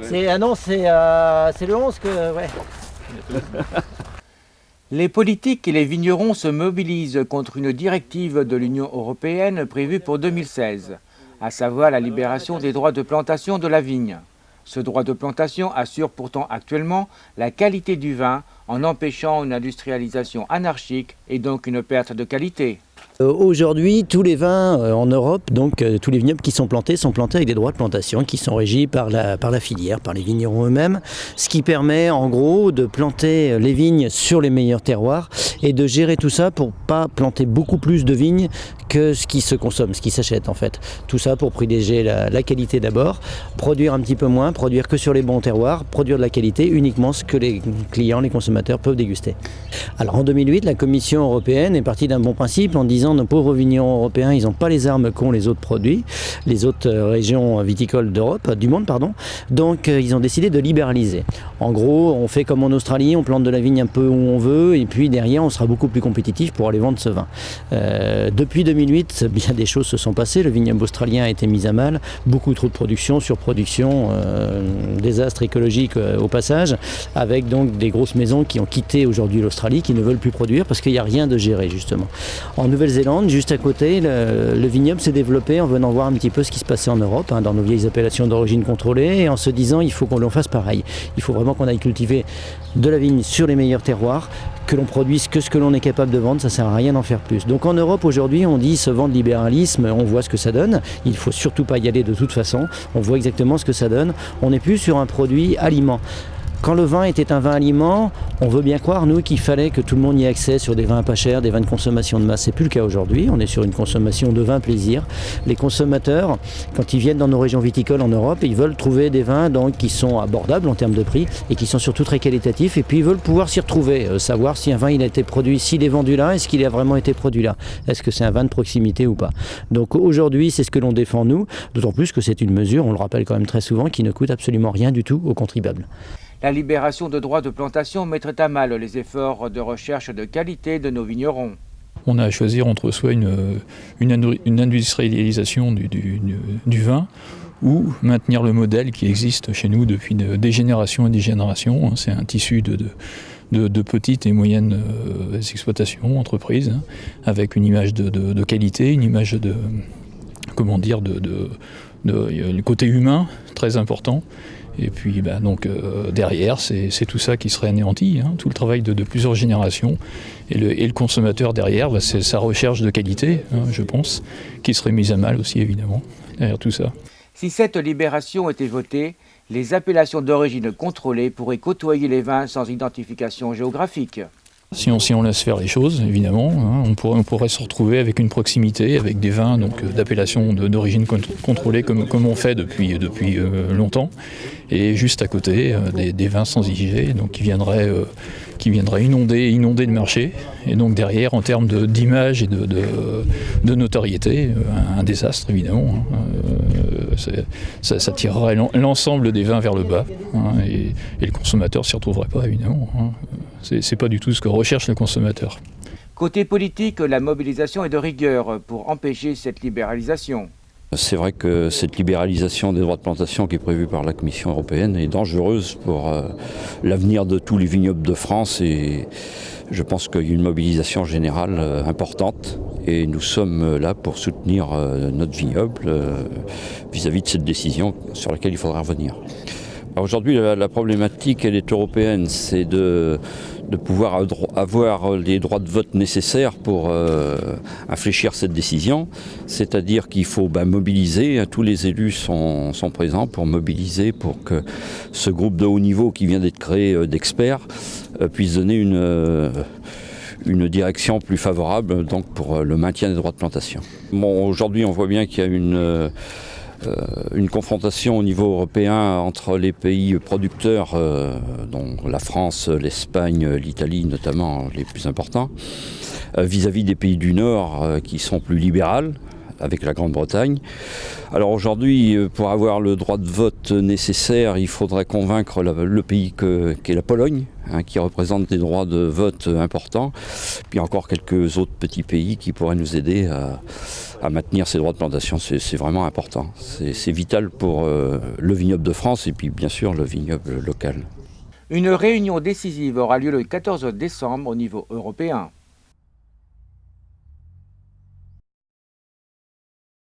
C'est le 11 que... Ouais. Les politiques et les vignerons se mobilisent contre une directive de l'Union européenne prévue pour 2016, à savoir la libération des droits de plantation de la vigne. Ce droit de plantation assure pourtant actuellement la qualité du vin en empêchant une industrialisation anarchique et donc une perte de qualité. Aujourd'hui, tous les vins en Europe, donc tous les vignobles qui sont plantés avec des droits de plantation qui sont régis par la filière, par les vignerons eux-mêmes, ce qui permet en gros de planter les vignes sur les meilleurs terroirs et de gérer tout ça pour pas planter beaucoup plus de vignes que ce qui se consomme, ce qui s'achète en fait. Tout ça pour privilégier la qualité d'abord, produire un petit peu moins, produire que sur les bons terroirs, produire de la qualité, uniquement ce que les clients, les consommateurs peuvent déguster. Alors en 2008, la Commission européenne est partie d'un bon principe en disant nos pauvres vignerons européens, ils n'ont pas les armes qu'ont les autres produits, les autres régions viticoles d'Europe, du monde pardon. Donc ils ont décidé de libéraliser. En gros, on fait comme en Australie, on plante de la vigne un peu où on veut et puis derrière on sera beaucoup plus compétitif pour aller vendre ce vin. Depuis 2008, bien des choses se sont passées. Le vignoble australien a été mis à mal, beaucoup trop de production, surproduction, désastre écologique au passage, avec donc des grosses maisons qui ont quitté aujourd'hui l'Australie, qui ne veulent plus produire parce qu'il n'y a rien de géré justement. En Nouvelle-Zélande, juste à côté, le vignoble s'est développé en venant voir un petit peu ce qui se passait en Europe, dans nos vieilles appellations d'origine contrôlée, et en se disant il faut qu'on en fasse pareil. Il faut vraiment qu'on aille cultiver de la vigne sur les meilleurs terroirs, que l'on produise que ce que l'on est capable de vendre, ça ne sert à rien d'en faire plus. Donc en Europe aujourd'hui, on dit ce vent de libéralisme, on voit ce que ça donne, il ne faut surtout pas y aller de toute façon, on voit exactement ce que ça donne, on n'est plus sur un produit aliment. Quand le vin était un vin aliment, on veut bien croire, nous, qu'il fallait que tout le monde y ait accès sur des vins pas chers, des vins de consommation de masse. C'est plus le cas aujourd'hui. On est sur une consommation de vin plaisir. Les consommateurs, quand ils viennent dans nos régions viticoles en Europe, ils veulent trouver des vins donc, qui sont abordables en termes de prix et qui sont surtout très qualitatifs. Et puis ils veulent pouvoir s'y retrouver, savoir si un vin il a été produit, s'il est vendu là, est-ce qu'il a vraiment été produit là, est-ce que c'est un vin de proximité ou pas. Donc aujourd'hui, c'est ce que l'on défend nous, d'autant plus que c'est une mesure, on le rappelle quand même très souvent, qui ne coûte absolument rien du tout aux contribuables. La libération de droits de plantation mettrait à mal les efforts de recherche de qualité de nos vignerons. On a à choisir entre soit une industrialisation du vin ou maintenir le modèle qui existe chez nous depuis des générations et des générations. C'est un tissu de petites et moyennes exploitations, entreprises, avec une image de qualité, une image le côté humain très important. Et puis derrière, c'est tout ça qui serait anéanti, tout le travail de plusieurs générations. Et le consommateur derrière, c'est sa recherche de qualité, je pense, qui serait mise à mal aussi évidemment, derrière tout ça. Si cette libération était votée, les appellations d'origine contrôlée pourraient côtoyer les vins sans identification géographique. Si on laisse faire les choses, évidemment, on pourrait se retrouver avec une proximité, avec des vins d'appellation d'origine contrôlée comme on fait depuis longtemps, et juste à côté des vins sans IG, donc qui viendraient inonder le marché, et donc derrière, en termes d'image et de notoriété, un désastre évidemment. Ça tirerait l'ensemble des vins vers le bas, et le consommateur s'y retrouverait pas évidemment. C'est pas du tout ce que recherche le consommateur. Côté politique, la mobilisation est de rigueur pour empêcher cette libéralisation. C'est vrai que cette libéralisation des droits de plantation qui est prévue par la Commission européenne est dangereuse pour l'avenir de tous les vignobles de France, et je pense qu'il y a une mobilisation générale importante et nous sommes là pour soutenir notre vignoble vis-à-vis de cette décision sur laquelle il faudra revenir. Aujourd'hui, la problématique, elle est européenne, c'est de pouvoir avoir les droits de vote nécessaires pour infléchir cette décision. C'est-à-dire qu'il faut mobiliser, tous les élus sont présents pour mobiliser, pour que ce groupe de haut niveau qui vient d'être créé d'experts puisse donner une direction plus favorable donc, pour le maintien des droits de plantation. Aujourd'hui, on voit bien qu'il y a une confrontation au niveau européen entre les pays producteurs, dont la France, l'Espagne, l'Italie notamment les plus importants, vis-à-vis des pays du Nord qui sont plus libérales. avec la Grande-Bretagne. Alors aujourd'hui, pour avoir le droit de vote nécessaire, il faudrait convaincre le pays qu'est la Pologne, qui représente des droits de vote importants, puis encore quelques autres petits pays qui pourraient nous aider à maintenir ces droits de plantation. C'est vraiment important, c'est vital pour le vignoble de France et puis bien sûr le vignoble local. Une réunion décisive aura lieu le 14 décembre au niveau européen.